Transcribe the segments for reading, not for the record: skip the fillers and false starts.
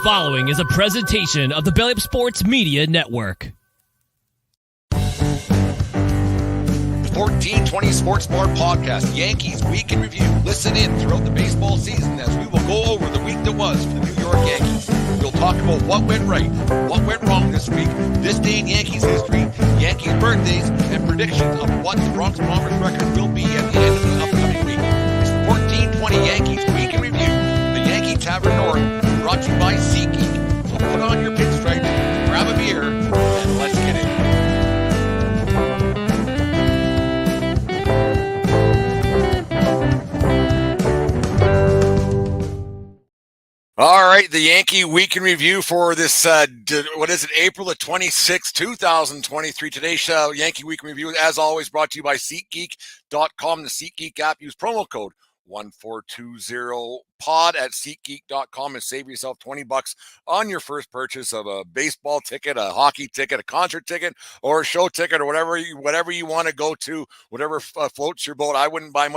following is a presentation of the Belly Up Sports Media Network. 1420 Sports Bar Podcast, Yankees Week in Review. Listen in throughout the baseball season as we will go over the week that was for the New York Yankees. We'll talk about what went right, what went wrong this week, this day in Yankees history, Yankees birthdays, and predictions of what the Bronx Bombers record will be at the end of the upcoming week. It's 1420 Yankees Week in Review, the Yankee Tavern North, brought to you by SeatGeek. So put on your pinstripes, grab a beer, and let's get it. All right, the Yankee Week in Review for this, April the 26th, 2023. Today's show, Yankee Week in Review, as always, brought to you by SeatGeek.com. The SeatGeek app, use promo code 1420pod at SeatGeek.com and save yourself $20 on your first purchase of a baseball ticket, a hockey ticket, a concert ticket, or a show ticket, or whatever you want to go to, whatever floats your boat. I wouldn't buy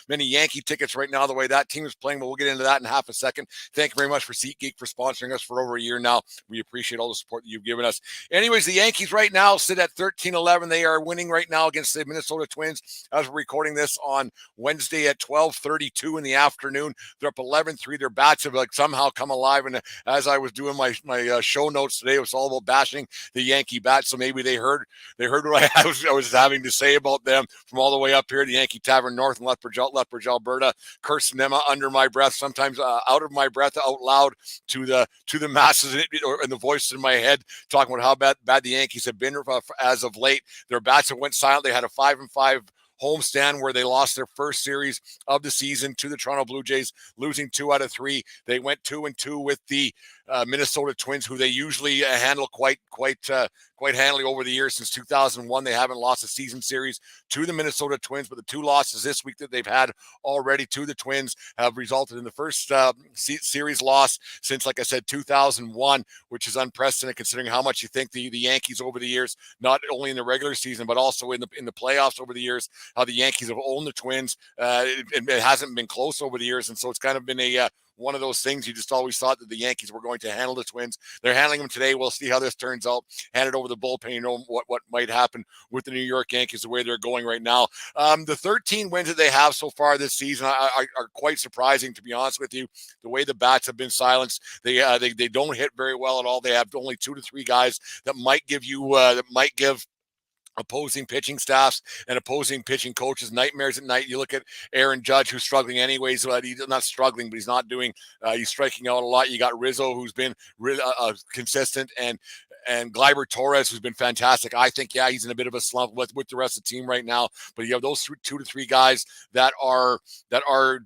many Yankee tickets right now the way that team is playing, but we'll get into that in half a second. Thank you very much for SeatGeek for sponsoring us for over a year now. We appreciate all the support that you've given us. Anyways, the Yankees right now sit at 13-11. They are winning right now against the Minnesota Twins as we're recording this on Wednesday at 12:32 in the afternoon. They're up 11-3. Their bats have somehow come alive. And as I was doing my show notes today, it was all about bashing the Yankee bats. So maybe they heard what I was having to say about them from all the way up here, the Yankee Tavern North in Lethbridge, Alberta, cursing them under my breath, sometimes out of my breath, out loud to the masses and the voices in my head, talking about how bad the Yankees have been as of late. Their bats have went silent. They had a 5-5 homestand where they lost their first series of the season to the Toronto Blue Jays, losing 2 out of 3. They went 2-2 with the Minnesota Twins, who they usually handle quite handily over the years. Since 2001, they haven't lost a season series to the Minnesota Twins, but the 2 losses this week that they've had already to the Twins have resulted in the first series loss since, like I said, 2001, which is unprecedented considering how much you think the Yankees over the years, not only in the regular season but also in the playoffs over the years, how the Yankees have owned the Twins. It hasn't been close over the years, and so it's kind of been one of those things. You just always thought that the Yankees were going to handle the Twins. They're handling them today. We'll see how this turns out. Hand it over the bullpen. You know what might happen with the New York Yankees the way they're going right now. The 13 wins that they have so far this season are quite surprising, to be honest with you. The way the bats have been silenced, they don't hit very well at all. They have only 2 to 3 guys that might give opposing pitching staffs and opposing pitching coaches nightmares at night. You look at Aaron Judge, who's struggling anyways. He's not struggling, but he's not doing. He's striking out a lot. You got Rizzo, who's been consistent, and Gleyber Torres, who's been fantastic. I think, he's in a bit of a slump with the rest of the team right now. But you have those 2 to 3 guys that are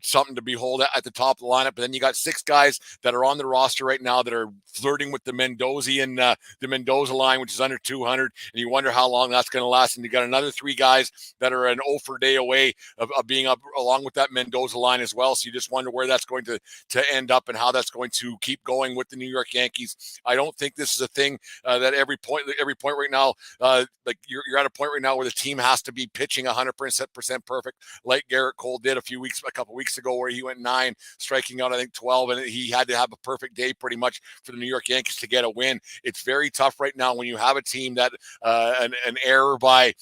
something to behold at the top of the lineup. But then you got 6 guys that are on the roster right now that are flirting with the Mendoza line, which is under 200, and you wonder how long that's going to last. And you got another 3 guys that are an 0 day away of being up along with that Mendoza line as well. So you just wonder where that's going to end up and how that's going to keep going with the New York Yankees. I don't think this is a thing that every point right now, you're at a point right now where the team has to be pitching 100% perfect, like Garrett Cole did a couple weeks ago, where he went 9, striking out I think 12, and he had to have a perfect day pretty much for the New York Yankees to get a win. It's very tough right now when you have a team that an error by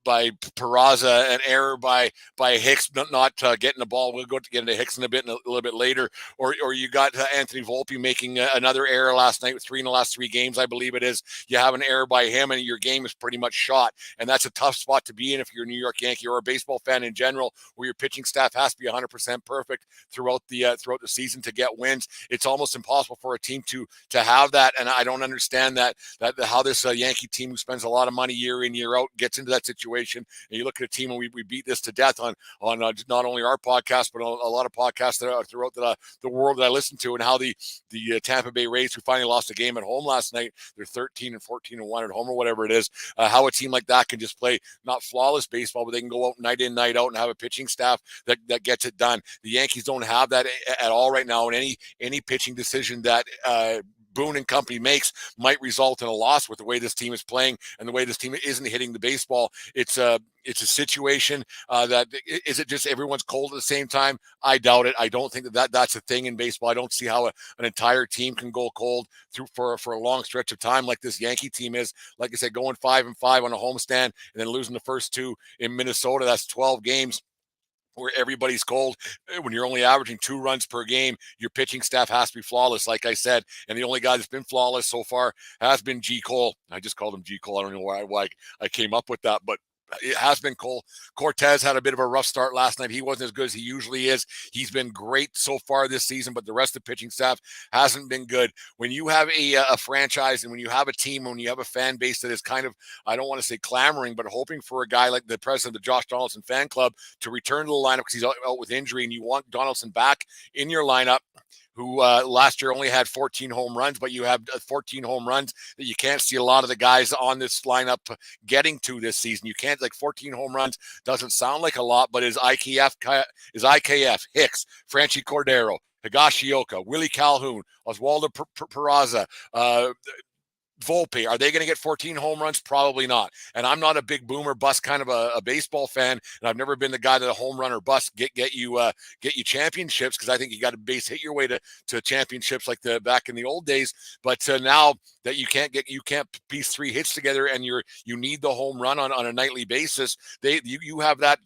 Peraza, an error by Hicks not getting the ball. We'll get into Hicks in a little bit later. Or you got Anthony Volpe making another error last night with 3 in the last 3 games, I believe it is. You have an error by him, and your game is pretty much shot. And that's a tough spot to be in if you're a New York Yankee or a baseball fan in general, where your pitching staff has to be 100% perfect throughout the season to get wins. It's almost impossible for a team to have that. And I don't understand that how this Yankee team, who spends a lot of money year in, year out, gets into that situation. And you look at a team, and we beat this to death on not only our podcast, but a lot of podcasts that are throughout the world that I listen to, and how the Tampa Bay Rays, who finally lost a game at home last night, they're 13 and 14-1 at home or whatever it is, how a team like that can just play not flawless baseball, but they can go out night in, night out and have a pitching staff that gets it done. The Yankees don't have that at all right now, and any pitching decision that Boone and company makes might result in a loss with the way this team is playing and the way this team isn't hitting the baseball. It's a situation that is it just everyone's cold at the same time? I doubt it. I don't think that's a thing in baseball. I don't see how an entire team can go cold through for a long stretch of time like this Yankee team is. Like I said, going 5-5 on a homestand and then losing the first two in Minnesota. That's 12 games where everybody's cold. When you're only averaging 2 runs per game, your pitching staff has to be flawless, like I said. And the only guy that's been flawless so far has been G. Cole. I just called him G. Cole. I don't know why I came up with that, but it has been Cole. Cortez had a bit of a rough start last night. He wasn't as good as he usually is. He's been great so far this season, but the rest of the pitching staff hasn't been good. When you have a franchise and when you have a team, when you have a fan base that is kind of, I don't want to say clamoring, but hoping for a guy like the president of the Josh Donaldson fan club to return to the lineup because he's out with injury, and you want Donaldson back in your lineup, who last year only had 14 home runs, but you have 14 home runs that you can't see a lot of the guys on this lineup getting to this season. You can't, like 14 home runs doesn't sound like a lot, but is IKF, Hicks, Franchi Cordero, Higashioka, Willie Calhoun, Oswaldo Peraza, Volpe, are they going to get 14 home runs? Probably not. And I'm not a big boomer bust kind of a baseball fan, and I've never been the guy that a home run or bust get you championships, because I think you got to base hit your way to championships like the back in the old days. But now that you can't piece 3 hits together, and you need the home run on a nightly basis, you have that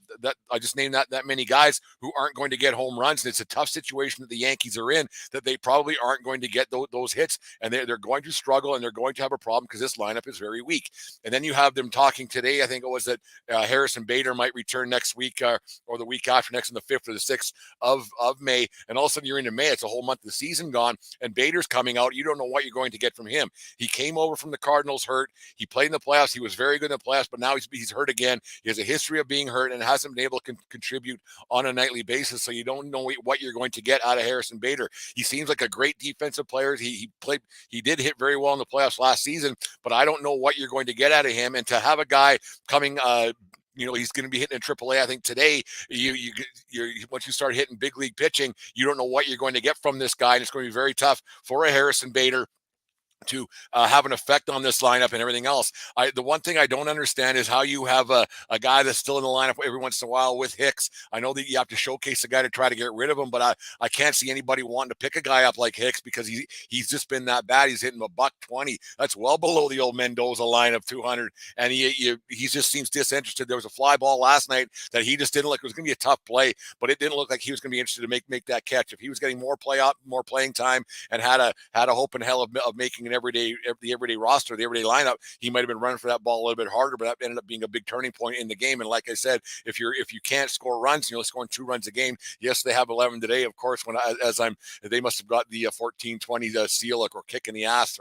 I just named that many guys who aren't going to get home runs. And it's a tough situation that the Yankees are in, that they probably aren't going to get those hits, and they're going to struggle, and they're going to have a problem because this lineup is very weak. And then you have them talking today, I think it was that Harrison Bader might return next week or the week after next, on the 5th or the 6th of May. And all of a sudden you're into May. It's a whole month of the season gone, and Bader's coming out. You don't know what you're going to get from him. He came over from the Cardinals hurt. He played in the playoffs. He was very good in the playoffs, but now he's hurt again. He has a history of being hurt and hasn't been able to contribute on a nightly basis. So you don't know what you're going to get out of Harrison Bader. He seems like a great defensive player. He did hit very well in the playoffs last season, but I don't know what you're going to get out of him. And to have a guy coming, he's going to be hitting in AAA. I think today, once you start hitting big league pitching, you don't know what you're going to get from this guy, and it's going to be very tough for a Harrison Bader to have an effect on this lineup and everything else. The one thing I don't understand is how you have a guy that's still in the lineup every once in a while with Hicks. I know that you have to showcase a guy to try to get rid of him, but I can't see anybody wanting to pick a guy up like Hicks because he's just been that bad. He's hitting $120. That's well below the old Mendoza line of 200, and he just seems disinterested. There was a fly ball last night that he just didn't look. It was going to be a tough play, but it didn't look like he was going to be interested to make that catch. If he was getting more playing time and had a hope in hell of making the everyday roster, the everyday lineup, he might have been running for that ball a little bit harder, but that ended up being a big turning point in the game. And like I said, if you can't score runs, and you're scoring 2 runs a game. Yes, they have 11 today, of course. They must have got the 14-20 seal or kick in the ass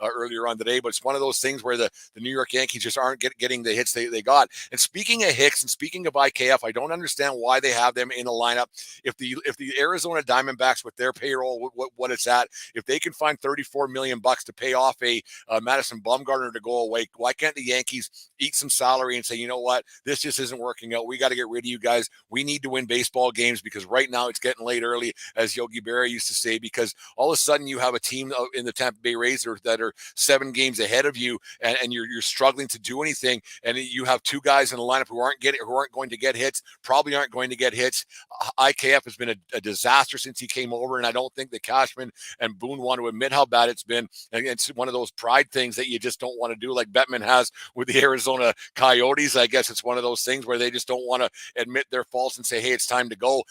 earlier on today. But it's one of those things where the New York Yankees just aren't getting the hits they got. And speaking of Hicks and speaking of IKF, I don't understand why they have them in the lineup. If the Arizona Diamondbacks, with their payroll, what it's at, if they can find $34 million to pay off a Madison Bumgarner to go away, why can't the Yankees eat some salary and say, you know what, this just isn't working out. We got to get rid of you guys. We need to win baseball games because right now it's getting late early, as Yogi Berra used to say, because all of a sudden you have a team in the Tampa Bay Rays that are 7 games ahead of you, and you're struggling to do anything, and you have 2 guys in the lineup who aren't going to get hits, probably aren't going to get hits. IKF has been a disaster since he came over, and I don't think that Cashman and Boone want to admit how bad it's been. And it's one of those pride things that you just don't want to do, like Bettman has with the Arizona Coyotes. I guess it's one of those things where they just don't want to admit their faults and say, hey, it's time to go.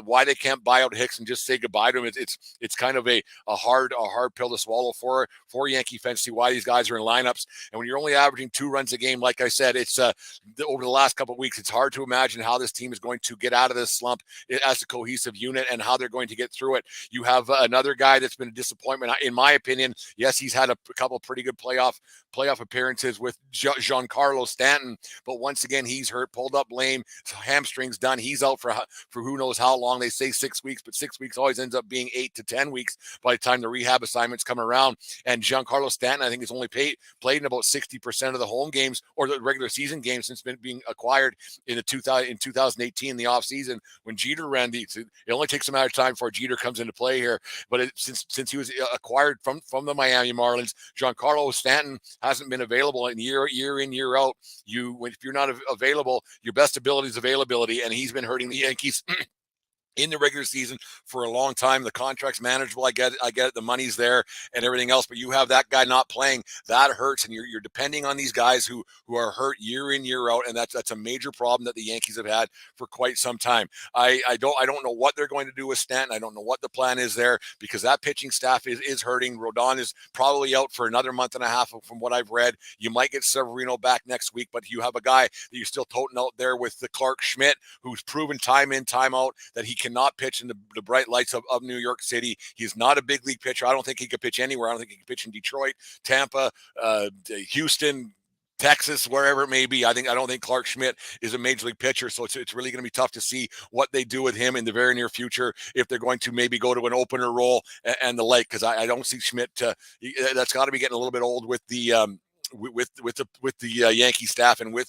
Why they can't buy out Hicks and just say goodbye to him, it's kind of a hard pill to swallow for Yankee fans, see why these guys are in lineups. And when you're only averaging 2 runs a game, like I said, it's over the last couple of weeks, it's hard to imagine how this team is going to get out of this slump as a cohesive unit and how they're going to get through it. You have another guy that's been a disappointment, in my opinion. Yes, yes, he's had a couple pretty good playoff appearances with Giancarlo Stanton, but once again he's hurt, pulled up lame, hamstrings done. He's out for who knows how long. They say 6 weeks, but 6 weeks always ends up being 8 to 10 weeks by the time the rehab assignments come around. And Giancarlo Stanton, I think, has only played in about 60% of the home games or the regular season games since being acquired in 2018 in the offseason when Jeter ran the. It only takes a matter of time before Jeter comes into play here. But since he was acquired from the Miami Marlins, Giancarlo Stanton hasn't been available in year in, year out. If you're not available, your best ability is availability, and he's been hurting the Yankees in the regular season for a long time. The contract's manageable. I get it. The money's there and everything else, but you have that guy not playing, that hurts. And you're depending on these guys who are hurt year in, year out. And that's a major problem that the Yankees have had for quite some time. I don't know what they're going to do with Stanton. I don't know what the plan is there because that pitching staff is hurting. Rodon is probably out for another month and a half from what I've read. You might get Severino back next week, but you have a guy that you're still toting out there with the Clark Schmidt, who's proven time in, time out that he cannot pitch in the bright lights of New York City. He's not a big league pitcher. I don't think he could pitch anywhere. I don't think he could pitch in Detroit, Tampa, Houston, Texas, wherever it may be. I don't think Clark Schmidt is a major league pitcher, so it's really going to be tough to see what they do with him in the very near future if they're going to maybe go to an opener role and the like. Because I don't see Schmidt. That's got to be getting a little bit old with the. With the Yankee staff and with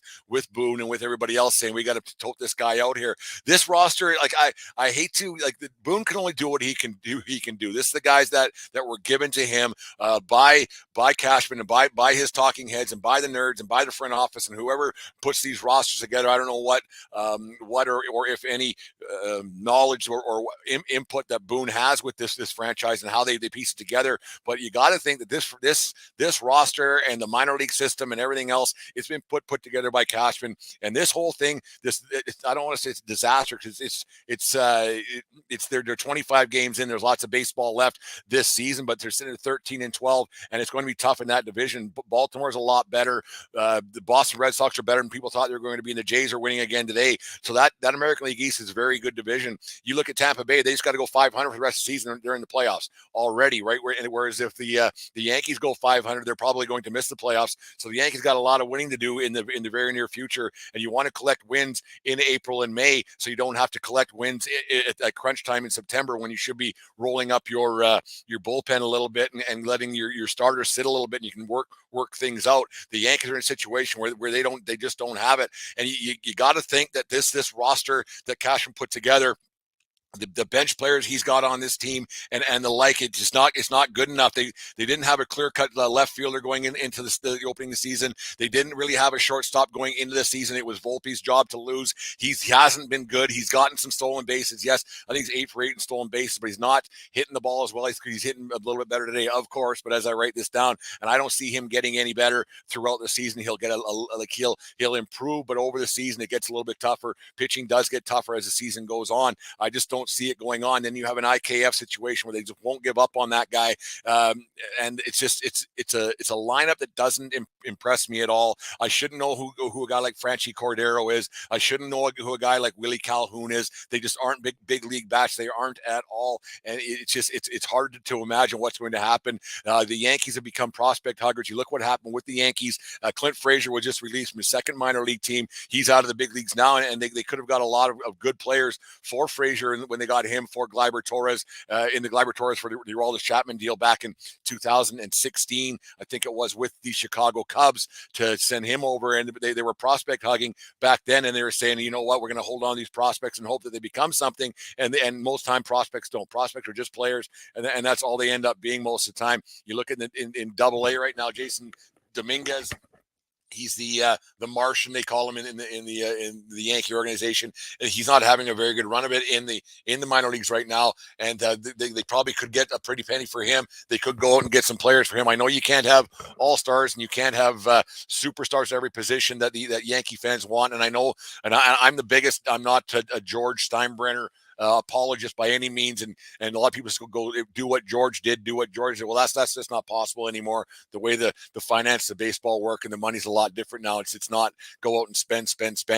Boone and with everybody else saying we got to tote this guy out here. This roster, like I hate to Boone can only do what he can do. This is the guys that were given to him by Cashman and by his talking heads and by the nerds and by the front office and whoever puts these rosters together. I don't know what or if any knowledge or input that Boone has with this franchise and how they piece it together. But you got to think that this roster and the minor league system and everything else, it's been put together by Cashman. And this whole thing, I don't want to say it's a disaster because they're 25 games in. There's lots of baseball left this season, but they're sitting at 13-12, and it's going to be tough in that division. Baltimore's a lot better. The Boston Red Sox are better than people thought they were going to be, and the Jays are winning again today. So that American League East is a very good division. You look at Tampa Bay; they just got to go 500 for the rest of the season. They're in the playoffs already, right? Whereas if the Yankees go 500, they're probably going to miss the playoffs. So the Yankees got a lot of winning to do in the very near future, and you want to collect wins in April and May, so you don't have to collect wins at crunch time in September when you should be rolling up your bullpen a little bit and letting your starters sit a little bit, and you can work things out. The Yankees are in a situation where they just don't have it, and you got to think that this roster that Cashman put together, the bench players he's got on this team and the like, it's not good enough. They didn't have a clear-cut left fielder going into the opening of the season. They didn't really have a shortstop going into the season. It was Volpe's job to lose. He hasn't been good. He's gotten some stolen bases. Yes, I think he's 8 for 8 in stolen bases, but he's not hitting the ball as well. He's hitting a little bit better today, of course, but as I write this down, and I don't see him getting any better throughout the season. He'll get he'll improve, but over the season it gets a little bit tougher. Pitching does get tougher as the season goes on. I just don't see it going on. Then you have an IKF situation where they just won't give up on that guy, and it's a lineup that doesn't impress me at all. I shouldn't know who a guy like Franchi Cordero is. I shouldn't know who a guy like Willie Calhoun is. They just aren't big league bats. They aren't at all, and it's hard to imagine what's going to happen. The Yankees have become prospect huggers. You look what happened with the Yankees. Clint Frazier was just released from his second minor league team. He's out of the big leagues now, and they could have got a lot of good players for Frazier when they got him for Gleyber Torres in the Gleyber Torres for the Aroldis Chapman deal back in 2016, I think it was, with the Chicago Cubs to send him over. And they were prospect hugging back then, and they were saying, you know what, we're going to hold on to these prospects and hope that they become something. And most time prospects don't. Prospects are just players, and that's all they end up being most of the time. You look in Double A right now, Jason Dominguez. He's the Martian, they call him in the Yankee organization. He's not having a very good run of it in the minor leagues right now, and they probably could get a pretty penny for him. They could go out and get some players for him. I know you can't have all-stars and you can't have superstars at every position that Yankee fans want, and I know, and I'm the biggest. I'm not a George Steinbrenner apologist by any means, and a lot of people go do what George did. Well, that's just not possible anymore. The way the finance of baseball work and the money's a lot different now. It's not go out and spend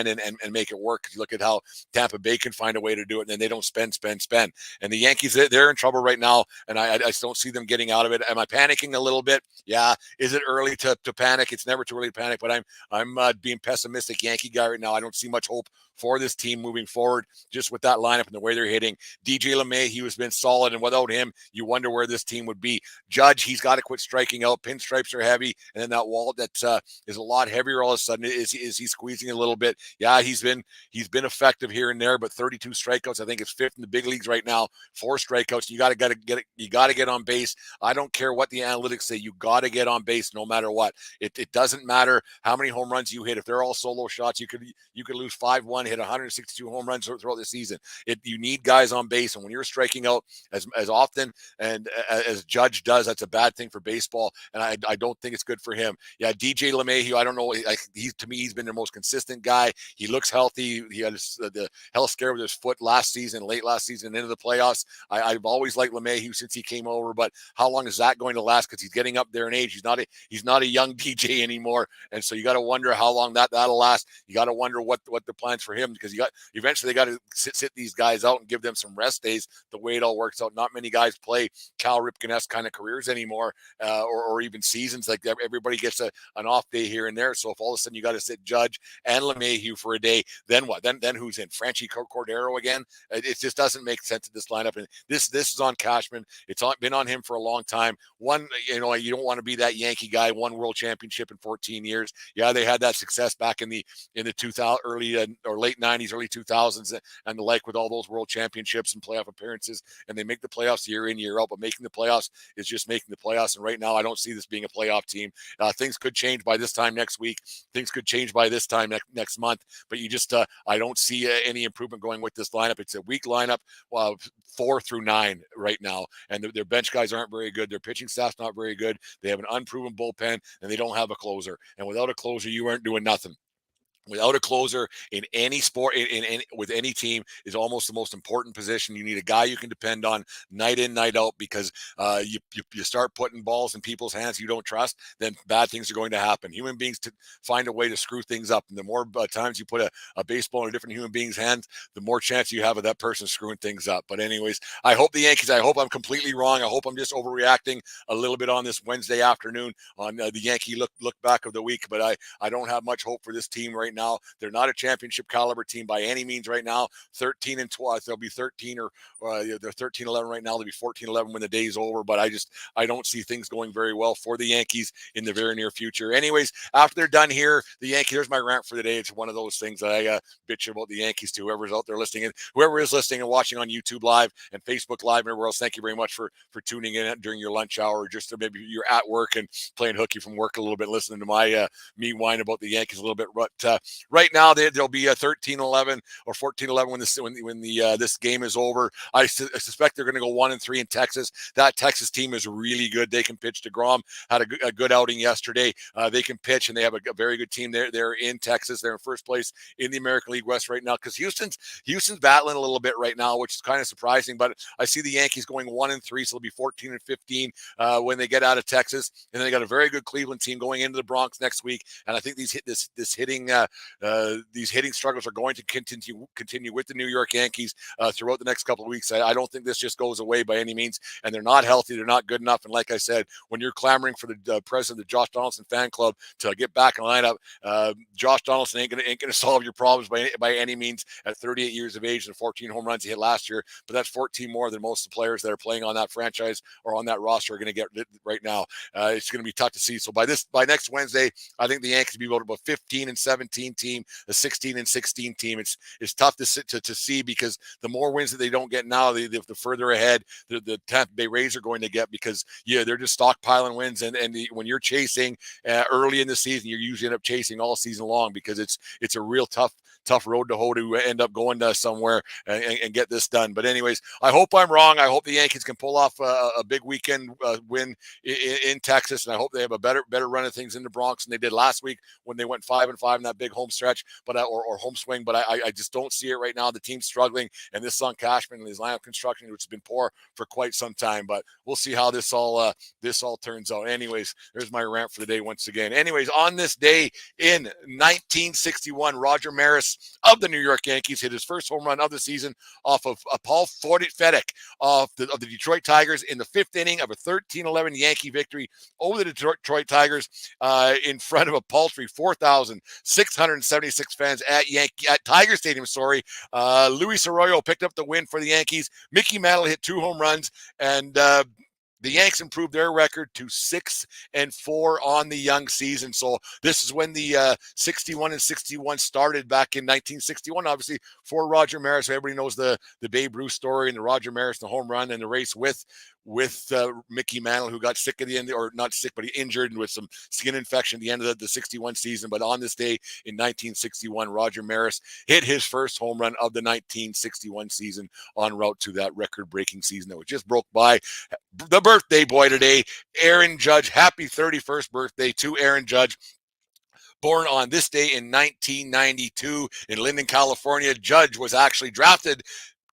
and make it work. You look at how Tampa Bay can find a way to do it, and then they don't spend. And the Yankees, they're in trouble right now, and I just don't see them getting out of it. Am I panicking a little bit? Yeah. Is it early to panic? It's never too early to panic, but I'm being pessimistic Yankee guy right now. I don't see much hope for this team moving forward, just with that lineup and the way they're hitting. DJ LeMahieu has been solid, and without him, you wonder where this team would be. Judge, he's got to quit striking out. Pinstripes are heavy, and then that wall that is a lot heavier all of a sudden. Is he squeezing a little bit? Yeah, he's been effective here and there, but 32 strikeouts. I think it's fifth in the big leagues right now. 4 strikeouts. You got to get on base. I don't care what the analytics say. You got to get on base no matter what. It doesn't matter how many home runs you hit. If they're all solo shots, you could lose 5-1, hit 162 home runs throughout the season. You need guys on base, and when you're striking out as often and as Judge does, that's a bad thing for baseball, and I don't think it's good for him. Yeah, DJ LeMahieu, I don't know. To me, he's been the most consistent guy. He looks healthy. He had the health scare with his foot late last season into the playoffs. I've always liked LeMahieu since he came over, but how long is that going to last? Because he's getting up there in age. He's not a young DJ anymore, and so you got to wonder how long that'll last. You got to wonder what the plans for him, because eventually they got to sit these guys out and give them some rest days. The way it all works out, not many guys play Cal Ripken-esque kind of careers anymore, or even seasons. Like everybody gets an off day here and there. So if all of a sudden you got to sit Judge and LeMahieu for a day, then what? Then who's in? Franchi Cordero again? It just doesn't make sense in this lineup. And this is on Cashman. It's been on him for a long time. You don't want to be that Yankee guy. Won world championship in 14 years. Yeah, they had that success back in the 2000 early or late 90s, early 2000s, and the like, with all those world championships and playoff appearances. And they make the playoffs year in, year out. But making the playoffs is just making the playoffs. And right now, I don't see this being a playoff team. Things could change by this time next week. Things could change by this time next month. But you just, I don't see any improvement going with this lineup. It's a weak lineup, 4 through 9 right now. And their bench guys aren't very good. Their pitching staff's not very good. They have an unproven bullpen, and they don't have a closer. And without a closer, you aren't doing nothing. Without a closer in any sport, with any team, is almost the most important position. You need a guy you can depend on night in, night out, because you start putting balls in people's hands you don't trust, then bad things are going to happen. Human beings find a way to screw things up, and the more times you put a baseball in a different human being's hands, the more chance you have of that person screwing things up. But anyways, I hope the Yankees, I hope I'm completely wrong. I hope I'm just overreacting a little bit on this Wednesday afternoon on the Yankee look back of the week, but I don't have much hope for this team right now. They're not a championship caliber team by any means right now. 13-12, they'll be 13 or they're 13-11 right now. They'll be 14-11 when the day's over. But I don't see things going very well for the Yankees in the very near future. Anyways, after they're done here, the Yankees. There's my rant for the day. It's one of those things that I bitch about the Yankees to whoever's out there listening, and whoever is listening and watching on YouTube Live and Facebook Live and everywhere else. Thank you very much for tuning in during your lunch hour, or just maybe you're at work and playing hooky from work a little bit, listening to my me whine about the Yankees a little bit. But right now, there'll be a 13-11 or 14-11 when this game is over. I suspect they're going to go 1-3 in Texas. That Texas team is really good. They can pitch. DeGrom had a good outing yesterday. They can pitch, and they have a very good team. They're in Texas. They're in first place in the American League West right now, because Houston's battling a little bit right now, which is kind of surprising. But I see the Yankees going 1-3, so they'll be 14-15 when they get out of Texas. And then they got a very good Cleveland team going into the Bronx next week. And I think these hitting struggles are going to continue with the New York Yankees throughout the next couple of weeks. I don't think this just goes away by any means, and they're not healthy. They're not good enough. And like I said, when you're clamoring for the president of the Josh Donaldson fan club to get back in lineup, Josh Donaldson ain't gonna solve your problems by any means at 38 years of age and 14 home runs he hit last year. But that's 14 more than most of the players that are playing on that franchise or on that roster are going to get right now. It's going to be tough to see. So by next Wednesday, I think the Yankees will be about a 15-17 team, a 16-16 team. It's tough to see, because the more wins that they don't get now, the further ahead the Tampa Bay Rays are going to get, because they're just stockpiling wins, and when you're chasing early in the season, you usually end up chasing all season long, because it's a real tough tough road to hoe to end up going somewhere and get this done. But anyways, I hope I'm wrong. I hope the Yankees can pull off a big weekend win in Texas, and I hope they have a better run of things in the Bronx than they did last week when they went 5-5 in that big home stretch, but or home swing. But I just don't see it right now. The team's struggling, and this is on Cashman and his lineup construction, which has been poor for quite some time. But we'll see how this all turns out. Anyways, there's my rant for the day once again. Anyways, on this day in 1961, Roger Maris of the New York Yankees hit his first home run of the season off of Paul Fedek of the Detroit Tigers in the fifth inning of a 13-11 Yankee victory over the Detroit Tigers in front of a paltry 4,676 fans at Tiger Stadium. Luis Arroyo picked up the win for the Yankees. Mickey Mantle hit 2 home runs, and the Yanks improved their record to 6-4 on the young season. So this is when the 61-61 started back in 1961. Obviously, for Roger Maris, everybody knows the Babe Ruth story and the Roger Maris, the home run and the race with Mickey Mantle, who got sick at the end, or not sick, but he injured with some skin infection at the end of the 61 season. But on this day in 1961, Roger Maris hit his first home run of the 1961 season en route to that record-breaking season that was just broke by the birthday boy today, Aaron Judge. Happy 31st birthday to Aaron Judge. Born on this day in 1992 in Linden, California. Judge was actually drafted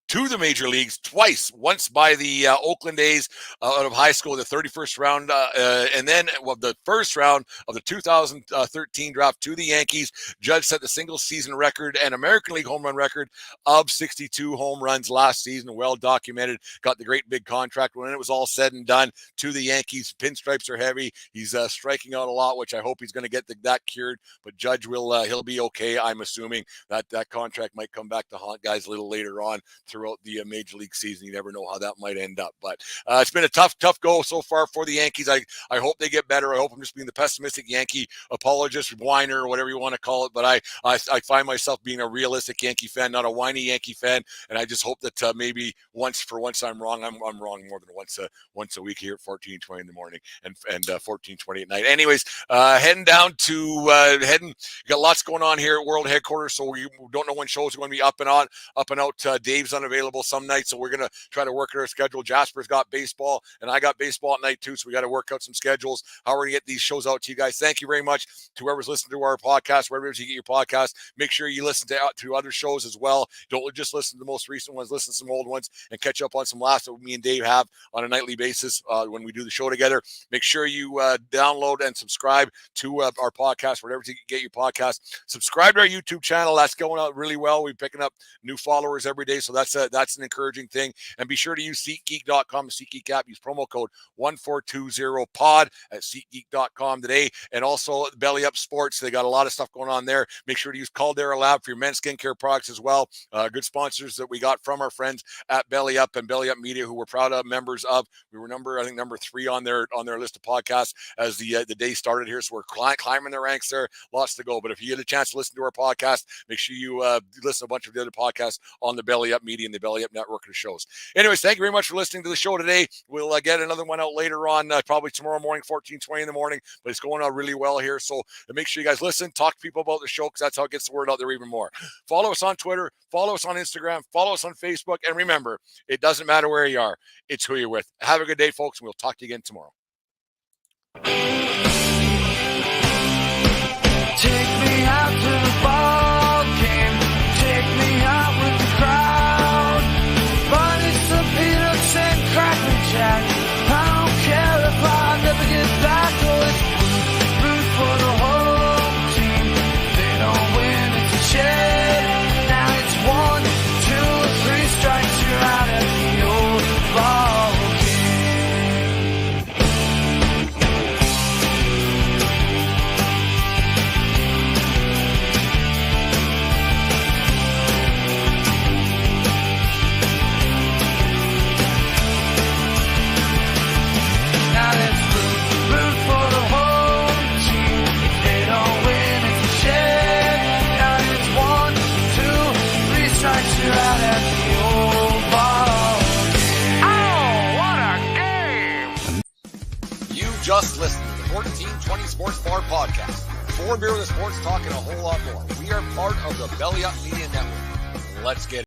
to the major leagues twice, once by the Oakland A's out of high school, the 31st round, and then the first round of the 2013 draft to the Yankees. Judge set the single season record and American League home run record of 62 home runs last season. Well documented. Got the great big contract when it was all said and done to the Yankees. Pinstripes are heavy. He's striking out a lot, which I hope he's going to get that cured. But Judge he'll be okay. I'm assuming that contract might come back to haunt guys a little later on throughout the major league season. You never know how that might end up, but it's been a tough go so far for the Yankees. I hope they get better. I hope I'm just being the pessimistic Yankee apologist, whiner, or whatever you want to call it, but I find myself being a realistic Yankee fan, not a whiny Yankee fan, and I just hope that maybe once I'm wrong. I'm wrong more than once a week here at 14:20 in the morning and 14:20 at night. Anyways, heading down to got lots going on here at World Headquarters, so we don't know when shows are going to be up and out. Dave's unavailable some nights, so we're going to try to work at our schedule. Jasper's got baseball, and I got baseball at night too, so we got to work out some schedules, how we're going to get these shows out to you guys. Thank you very much to whoever's listening to our podcast, wherever you get your podcast. Make sure you listen to other shows as well. Don't just listen to the most recent ones, listen to some old ones, and catch up on some laughs that me and Dave have on a nightly basis when we do the show together. Make sure you download and subscribe to our podcast, wherever you get your podcast. Subscribe to our YouTube channel. That's going out really well. We're picking up new followers every day, so that's an encouraging thing. And be sure to use SeatGeek.com, the SeatGeek app. Use promo code 1420POD at SeatGeek.com today. And also Belly Up Sports. They got a lot of stuff going on there. Make sure to use Caldera Lab for your men's skincare products as well. Good sponsors that we got from our friends at Belly Up and Belly Up Media, who we're proud of members of. We were number 3 on their list of podcasts as the day started here. So we're climbing the ranks there. Lots to go. But if you get a chance to listen to our podcast, make sure you listen to a bunch of the other podcasts on the Belly Up Media and the Belly Up Network of shows. Anyways, thank you very much for listening to the show today. We'll get another one out later on, probably tomorrow morning, 14:20 in the morning, but it's going on really well here. So make sure you guys listen, talk to people about the show, because that's how it gets the word out there even more. Follow us on Twitter, follow us on Instagram, follow us on Facebook, and remember, it doesn't matter where you are, it's who you're with. Have a good day, folks, and we'll talk to you again tomorrow. Take me out to the ball game. Take me out with the crowd. Bunny some peanuts and Cracker Jack. I don't care if I never get back. Oh, it's root for the home team. They don't win, it's a shame. Now it's 1, 2, 3 strikes. You're out at the old ball game. Just listen to the 1420 Sports Bar podcast. 4 Beer with the Sports Talk and a whole lot more. We are part of the Belly Up Media Network. Let's get